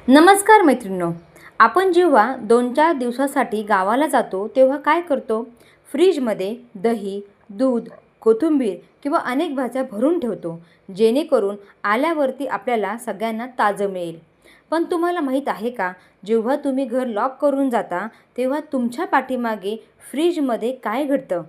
नमस्कार मैत्रिणींनो. आपण जेव्हा 2-4 दिवसासाठी गावाला जातो तेव्हा काय करतो? फ्रीजमध्ये दही, दूध, कोथिंबीर किंवा अनेक भाज्या भरून ठेवतो, जेणेकरून आल्यावरती आपल्याला सगळ्यांना ताजं मिळेल. पण तुम्हाला माहीत आहे का, जेव्हा तुम्ही घर लॉक करून जाता तेव्हा तुमच्या पाठीमागे फ्रीजमध्ये काय घडतं?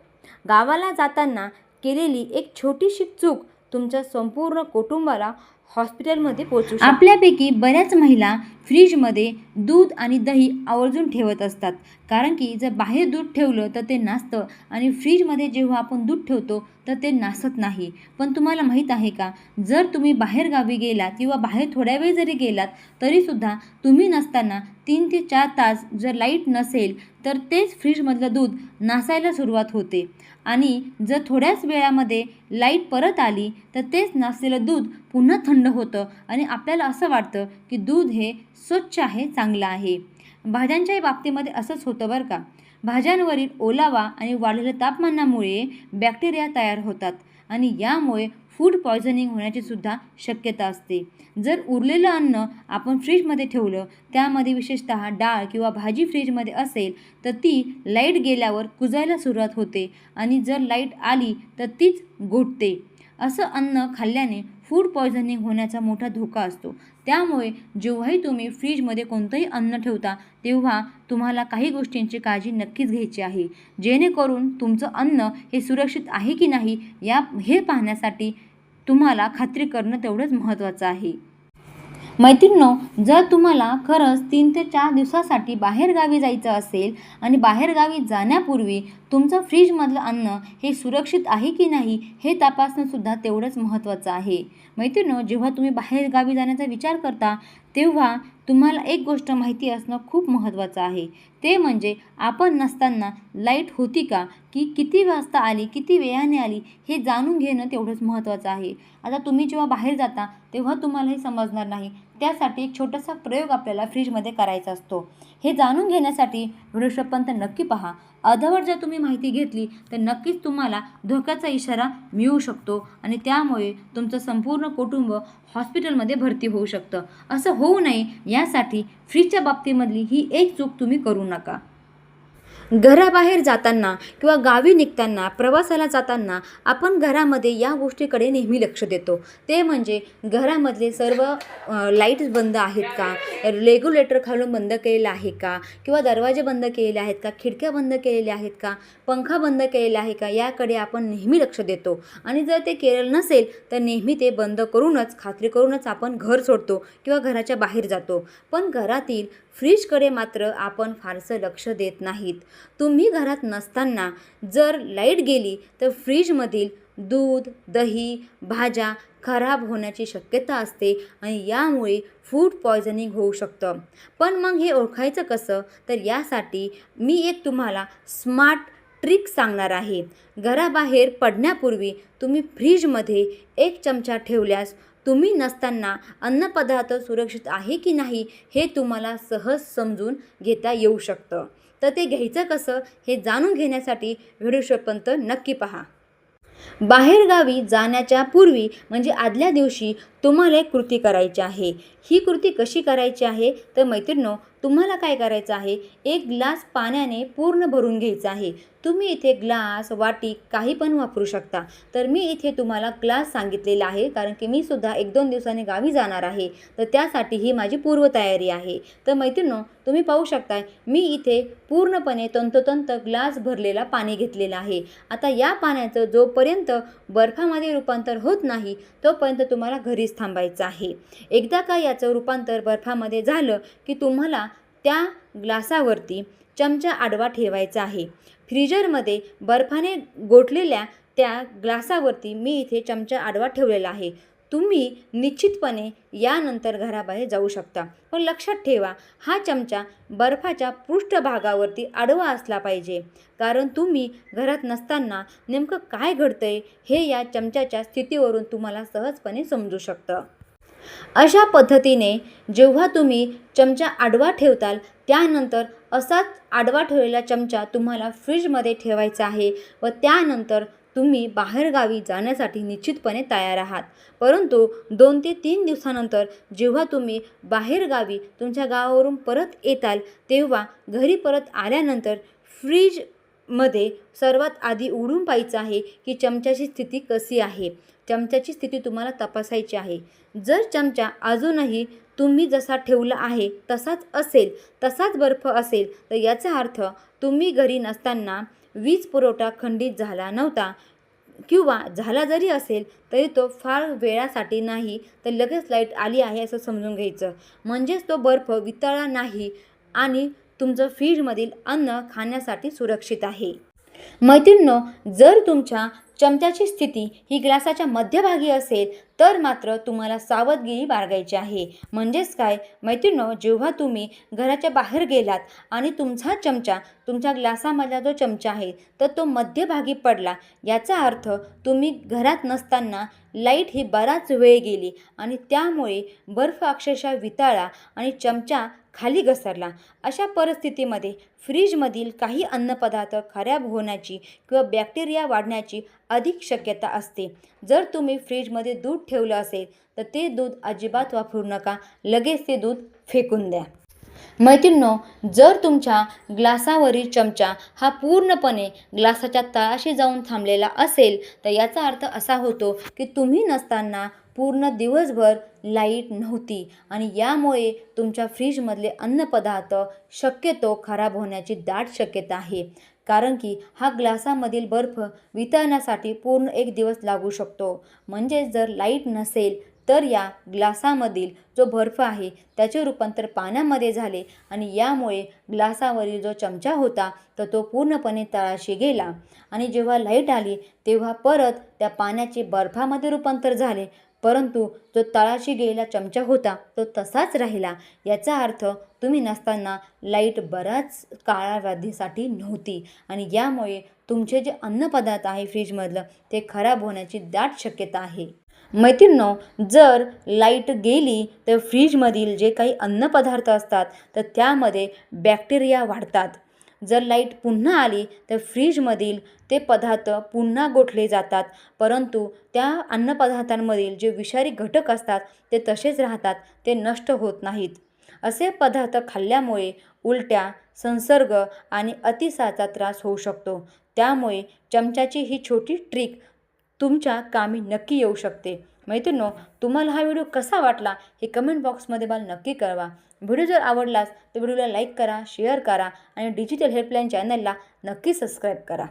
गावाला जाताना केलेली एक छोटीशी चूक तुमच्या संपूर्ण कुटुंबाला हॉस्पिटलमध्ये पोहोचू शकते. आपल्यापैकी बऱ्याच महिला फ्रीजमध्ये दूध आणि दही आवर्जून ठेवत असतात, कारण की जर बाहेर दूध ठेवलं तर ते नासतं आणि फ्रीजमध्ये जेव्हा आपण दूध ठेवतो तर ते नासत नाही. पण तुम्हाला माहीत आहे का, जर तुम्ही बाहेरगावी गेलात किंवा बाहेर थोड्या वेळ जरी गेलात तरीसुद्धा तुम्ही नसताना 3 ते 4 तास जर लाईट नसेल तर तेच फ्रीजमधलं दूध नासायला सुरुवात होते आणि जर थोड्याच वेळामध्ये लाईट परत आली तर तेच नासलेलं दूध पुन्हा थंड होतं आणि आपल्याला असं वाटतं की दूध हे स्वच्छ आहे, चांगलं आहे. भाज्यांच्याही बाबतीमध्ये असंच होतं बरं का. भाज्यांवरील ओलावा आणि वाढलेल्या तापमानामुळे बॅक्टेरिया तयार होतात आणि यामुळे फूड पॉयझनिंग होण्याची सुद्धा शक्यता असते. जर उरलेलं अन्न आपण फ्रीजमध्ये ठेवलं, त्यामध्ये विशेषतः डाळ किंवा भाजी फ्रीजमध्ये असेल तर ती लाईट गेल्यावर कुजायला सुरुवात होते आणि जर लाईट आली तर तीच गोठते. असं अन्न खाल्ल्याने फूड पॉयझनिंग होण्याचा मोठा धोका असतो. त्यामुळे जेव्हाही तुम्ही फ्रीजमध्ये कोणतंही अन्न ठेवता तेव्हा तुम्हाला काही गोष्टींची काळजी नक्कीच घ्यायची आहे, जेणेकरून तुमचं अन्न हे सुरक्षित आहे की नाही हे पाहण्यासाठी तुम्हाला खात्री करणं तेवढंच महत्त्वाचं आहे. मैत्रिणींनो, जर तुम्हाला खरंच 3 ते 4 दिवसासाठी बाहेरगावी जायचं असेल आणि बाहेरगावी जाण्यापूर्वी तुमचं फ्रीजमधलं अन्न हे सुरक्षित आहे की नाही हे तपासणंसुद्धा तेवढंच महत्त्वाचं आहे. मैत्रिणींनो, जेव्हा तुम्ही बाहेरगावी जाण्याचा विचार करता तेव्हा तुम्हाला एक गोष्ट माहिती असणं खूप महत्त्वाचं आहे. ते म्हणजे आपण नसताना लाईट होती का, की किती वाजता आली, किती वेळाने आली हे जाणून घेणं तेवढंच महत्त्वाचं आहे. आता तुम्ही जेव्हा बाहेर जाता तेव्हा तुम्हाला हे समजणार नाही. त्यासाठी एक छोटासा प्रयोग आपल्याला फ्रीजमध्ये करायचा असतो. हे जाणून घेण्यासाठी व्हिडिओ शेवटपर्यंत नक्की पहा. अर्धवट जर तुम्ही माहिती घेतली तर नक्कीच तुम्हाला धोक्याचा इशारा मिळू शकतो आणि त्यामुळे तुमचं संपूर्ण कुटुंब हॉस्पिटलमध्ये भरती होऊ शकतं. असं होऊ नये यासाठी फ्रीजच्या बाबतीमधली ही एक चूक तुम्ही करू नका. घराबाहेर जाताना किंवा गावी निघताना, प्रवासाला जाताना आपण घरामध्ये या गोष्टीकडे नेहमी लक्ष देतो. ते म्हणजे घरामधले सर्व लाईट्स बंद आहेत का, रेग्युलेटर खालून बंद केलेलं आहे का, किंवा दरवाजे बंद केलेले आहेत का, खिडक्या बंद केलेल्या आहेत का, पंखा बंद केलेला आहे का, याकडे आपण नेहमी लक्ष देतो. आणि जर ते केलेलं नसेल तर नेहमी ते बंद करूनच, खात्री करूनच आपण घर सोडतो किंवा घराच्या बाहेर जातो. पण घरातील फ्रीजकडे मात्र आपण फारसं लक्ष देत नाहीत. तुम्ही घरात नसताना जर लाईट गेली तर फ्रीजमधील दूध, दही, भाज्या खराब होण्याची शक्यता असते आणि यामुळे फूड पॉयझनिंग होऊ शकतं. पण मग हे ओळखायचं कसं? तर यासाठी मी एक तुम्हाला स्मार्ट ट्रिक सांगणार आहे. घराबाहेर पडण्यापूर्वी तुम्ही फ्रीजमध्ये 1 चमचा ठेवल्यास तुम्ही नसताना अन्नपदार्थ सुरक्षित आहे की नाही हे तुम्हाला सहज समजून घेता येऊ शकतं. तर ते घ्यायचं कसं हे जाणून घेण्यासाठी व्हिडिओ शेवटपर्यंत नक्की पहा. बाहेरगावी जाण्याच्या पूर्वी म्हणजे आदल्या दिवशी तुम्हाला एक कृती करायची आहे. ही कृती कशी करायची आहे तर मैत्रिणींनो, तुम्हाला काय करायचं आहे, 1 ग्लास पाण्याने पूर्ण भरून घ्यायचं आहे. तुम्ही इथे ग्लास, वाटी काही पण वापरू शकता. तर मी इथे तुम्हाला ग्लास सांगितलेला आहे, कारण की मी सुद्धा 1-2 दिवसांनी गावी जाणार आहे, तर त्यासाठी ही माझी पूर्वतयारी आहे. तर मैत्रिणींनो, तुम्ही पाहू शकताय मी इथे पूर्णपणे तंतोतंत ग्लास भरलेला पाणी घेतलेलं आहे. आता या पाण्याचं जोपर्यंत बर्फामध्ये रूपांतर होत नाही तोपर्यंत तुम्हाला घरीच थांबायचं आहे. एकदा का याचं रूपांतर बर्फामध्ये झालं की तुम्हाला त्या ग्लासावरती चमचा आडवा ठेवायचा आहे. फ्रीजरमध्ये बर्फाने गोठलेल्या त्या ग्लासावरती मी इथे चमचा आडवा ठेवलेला आहे. तुम्ही निश्चितपणे यानंतर घराबाहेर जाऊ शकता. पण लक्षात ठेवा, हा चमचा बर्फाच्या पृष्ठभागावरती आडवा असला पाहिजे, कारण तुम्ही घरात नसताना नेमकं काय घडतंय हे या चमच्याच्या स्थितीवरून तुम्हाला सहजपणे समजू शकतं. अशा पद्धतीने जेव्हा तुम्ही चमचा आडवा ठेवताल त्यानंतर असाच आडवा ठेवलेला चमचा तुम्हाला फ्रीजमध्ये ठेवायचा आहे व त्यानंतर तुम्ही बाहेरगावी जाण्यासाठी निश्चितपणे तयार आहात. परंतु 2 ते 3 दिवसानंतर जेव्हा तुम्ही बाहेरगावी तुमच्या गावावरून परत येताल, तेव्हा घरी परत आल्यानंतर फ्रीजमध्ये सर्वात आधी उघडून पाहायचं आहे की चमच्याची स्थिती कशी आहे. चमच्याची स्थिती तुम्हाला तपासायची आहे. जर चमचा अजूनही तुम्ही जसा ठेवला आहे तसाच असेल, तसाच बर्फ असेल, तर याचा अर्थ तुम्ही घरी नसताना वीज पुरवठा खंडित झाला नव्हता किंवा झाला जरी असेल तरी तो फार वेळासाठी नाही, तर लगेच लाईट आली आहे असं समजून घ्यायचं. म्हणजेच तो बर्फ वितळला नाही आणि तुमचं फ्रीजमधील अन्न खाण्यासाठी सुरक्षित आहे. मैत्रिणींनो, जर तुमच्या चमच्याची स्थिती ही ग्लासाच्या मध्यभागी असेल तर मात्र तुम्हाला सावधगिरी बाळगायची आहे. म्हणजेच काय मैत्रिणींनो, जेव्हा तुम्ही घराच्या बाहेर गेलात आणि तुमचा चमचा तुमच्या ग्लासामधला जो चमचा आहे तर तो मध्यभागी पडला, याचा अर्थ तुम्ही घरात नसताना लाईट ही बराच वेळ गेली आणि त्यामुळे बर्फ अक्षरशः वितळला आणि चमचा खाली घसरला. अशा परिस्थितीमध्ये फ्रीजमधील काही अन्नपदार्थ खराब होण्याची किंवा बॅक्टेरिया वाढण्याची अधिक शक्यता असते. जर तुम्ही फ्रीजमध्ये दूध ठेवलं असेल तर ते दूध अजिबात वापरू नका, लगेच ते दूध फेकून द्या. मैत्रिणींनो, जर तुमच्या ग्लासावरील चमचा हा पूर्णपणे ग्लासाच्या तळाशी जाऊन थांबलेला असेल तर याचा अर्थ असा होतो की तुम्ही नसताना पूर्ण दिवसभर लाईट नव्हती आणि यामुळे तुमच्या फ्रीजमधले अन्नपदार्थ शक्यतो खराब होण्याची दाट शक्यता आहे. कारण की हा ग्लासामधील बर्फ वितळण्यासाठी पूर्ण 1 दिवस लागू शकतो. म्हणजे जर लाईट नसेल तर या ग्लासामधील जो बर्फ आहे त्याचे रूपांतर पाण्यामध्ये झाले आणि यामुळे ग्लासावरील जो चमचा होता तर तो पूर्णपणे तळाशी गेला आणि जेव्हा लाईट आली तेव्हा परत त्या पाण्याचे बर्फामध्ये रूपांतर झाले, परंतु जो तळाशी गेलेला चमचा होता तो तसाच राहिला. याचा अर्थ तुम्ही नसताना लाईट बराच कालावधीसाठी नव्हती आणि यामुळे तुमचे जे अन्नपदार्थ आहे फ्रीजमधलं ते खराब होण्याची दाट शक्यता आहे. मैत्रिणींनो, जर लाईट गेली तर फ्रीजमधील जे काही अन्नपदार्थ असतात तर त्यामध्ये बॅक्टेरिया वाढतात. जर लाईट पुन्हा आली तर फ्रीजमधील ते पदार्थ पुन्हा गोठले जातात, परंतु त्या अन्नपदार्थांमधील जे विषारी घटक असतात ते तसेच राहतात, ते नष्ट होत नाहीत. असे पदार्थ खाल्ल्यामुळे उलट्या, संसर्ग आणि अतिसाराचा त्रास होऊ शकतो. त्यामुळे चमच्याची ही छोटी ट्रिक तुमच्या कामी नक्की येऊ शकते. मैत्रिणींनो, तुम्हाला हा व्हिडिओ कसा वाटला हे कमेंट बॉक्समध्ये मला नक्की कळवा. व्हिडिओ जर आवडलाच तर व्हिडिओला लाईक करा, शेअर करा आणि डिजिटल हेल्पलाईन चॅनलला नक्की सबस्क्राईब करा.